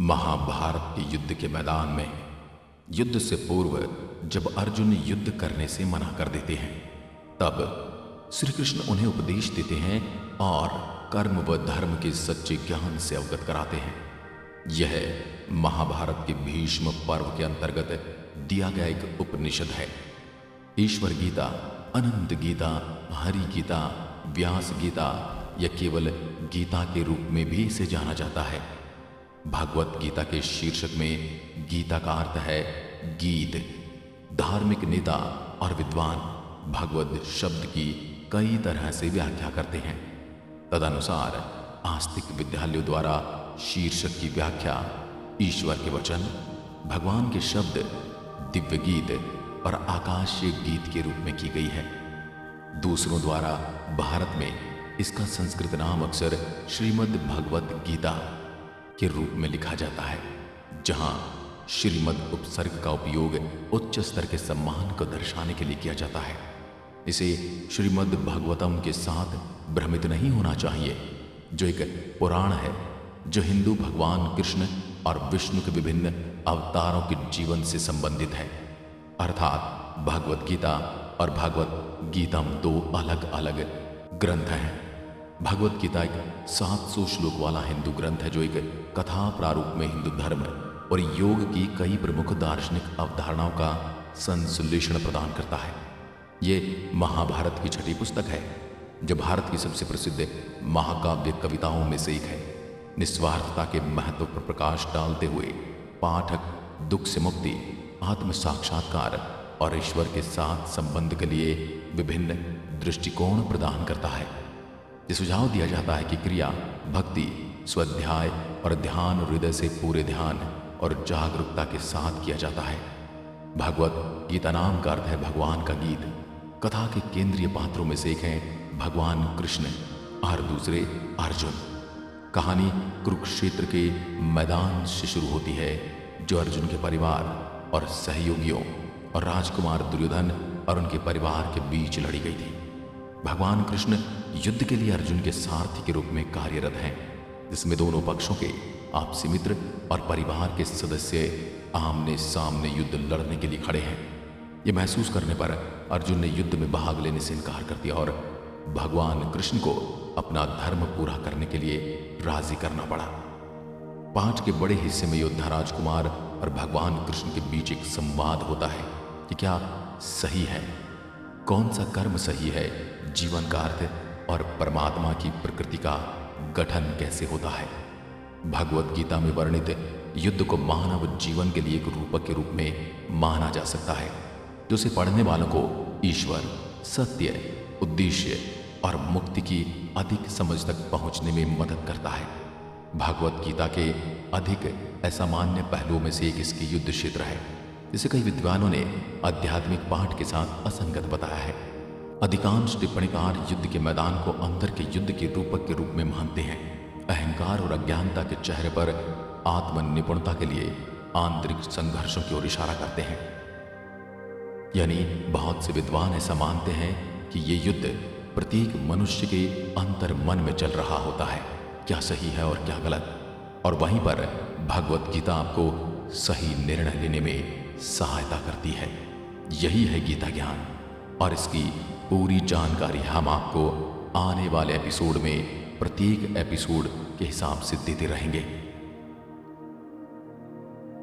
महाभारत के युद्ध के मैदान में युद्ध से पूर्व जब अर्जुन युद्ध करने से मना कर देते हैं, तब श्री कृष्ण उन्हें उपदेश देते हैं और कर्म व धर्म के सच्चे ज्ञान से अवगत कराते हैं। यह महाभारत के भीष्म पर्व के अंतर्गत दिया गया एक उपनिषद है। ईश्वर गीता, अनंत गीता, हरि गीता, व्यास गीता या केवल गीता के रूप में भी इसे जाना जाता है। भागवत गीता के शीर्षक में गीता का अर्थ है गीत। धार्मिक नेता और विद्वान भगवत शब्द की कई तरह से व्याख्या करते हैं। तदनुसार आस्तिक विद्यालयों द्वारा शीर्षक की व्याख्या ईश्वर के वचन, भगवान के शब्द, दिव्य गीत और आकाशीय गीत के रूप में की गई है। दूसरों द्वारा भारत में इसका संस्कृत नाम अक्सर श्रीमद् भगवत गीता के रूप में लिखा जाता है, जहां श्रीमद् उपसर्ग का उपयोग उच्च स्तर के सम्मान को दर्शाने के लिए किया जाता है। इसे श्रीमद् भागवतम के साथ भ्रमित नहीं होना चाहिए, जो एक पुराण है जो हिंदू भगवान कृष्ण और विष्णु के विभिन्न अवतारों के जीवन से संबंधित है। अर्थात भागवत गीता और भागवत गीतम दो अलग अलग ग्रंथ हैं। भगवत गीता एक 700 श्लोक वाला हिंदू ग्रंथ है, जो एक कथा प्रारूप में हिंदू धर्म और योग की कई प्रमुख दार्शनिक अवधारणाओं का संश्लेषण प्रदान करता है। ये महाभारत की छठी पुस्तक है, जो भारत की सबसे प्रसिद्ध महाकाव्य कविताओं में से एक है। निस्वार्थता के महत्व पर प्रकाश डालते हुए पाठक दुख से मुक्ति, आत्म साक्षात्कार और ईश्वर के साथ संबंध के लिए विभिन्न दृष्टिकोण प्रदान करता है। ये सुझाव दिया जाता है कि क्रिया, भक्ति, स्वाध्याय और ध्यान हृदय से पूरे ध्यान और जागरूकता के साथ किया जाता है। भागवत गीता नाम का अर्थ है भगवान का गीत। कथा के केंद्रीय पात्रों में से एक हैं भगवान कृष्ण और दूसरे अर्जुन। कहानी कुरुक्षेत्र के मैदान से शुरू होती है, जो अर्जुन के परिवार और सहयोगियों और राजकुमार दुर्योधन और उनके परिवार के बीच लड़ी गई थी। भगवान कृष्ण युद्ध के लिए अर्जुन के सारथी के रूप में कार्यरत हैं, जिसमें दोनों पक्षों के आपसी मित्र और परिवार के सदस्य आमने सामने युद्ध लड़ने के लिए खड़े हैं। ये महसूस करने पर अर्जुन ने युद्ध में भाग लेने से इनकार कर दिया और भगवान कृष्ण को अपना धर्म पूरा करने के लिए राजी करना पड़ा। पाठ के बड़े हिस्से में योद्धा राजकुमार और भगवान कृष्ण के बीच एक संवाद होता है कि क्या सही है, कौन सा कर्म सही है, जीवन का अर्थ और परमात्मा की प्रकृति का गठन कैसे होता है। भगवत गीता में वर्णित युद्ध को मानव जीवन के लिए एक रूपक के रूप में माना जा सकता है, जो उसे पढ़ने वालों को ईश्वर, सत्य, उद्देश्य और मुक्ति की अधिक समझ तक पहुंचने में मदद करता है। भागवत गीता के अधिक असामान्य पहलुओं में से एक इसकी युद्ध क्षेत्र है, जिसे कई विद्वानों ने आध्यात्मिक पाठ के साथ असंगत बताया है। अधिकांश टिप्पणीकार युद्ध के मैदान को अंदर के युद्ध के रूपक के रूप में मानते हैं। अहंकार और अज्ञानता के चेहरे पर आत्मनिपुणता के लिए आंतरिक संघर्षों की ओर इशारा करते हैं। यानी बहुत से विद्वान ऐसा मानते हैं कि ये युद्ध प्रत्येक मनुष्य के अंतर मन में चल रहा होता है, क्या सही है और क्या गलत, और वहीं पर भगवत गीता आपको सही निर्णय लेने में सहायता करती है। यही है गीता ज्ञान, और इसकी पूरी जानकारी हम आपको आने वाले एपिसोड में प्रत्येक एपिसोड के हिसाब से देते रहेंगे।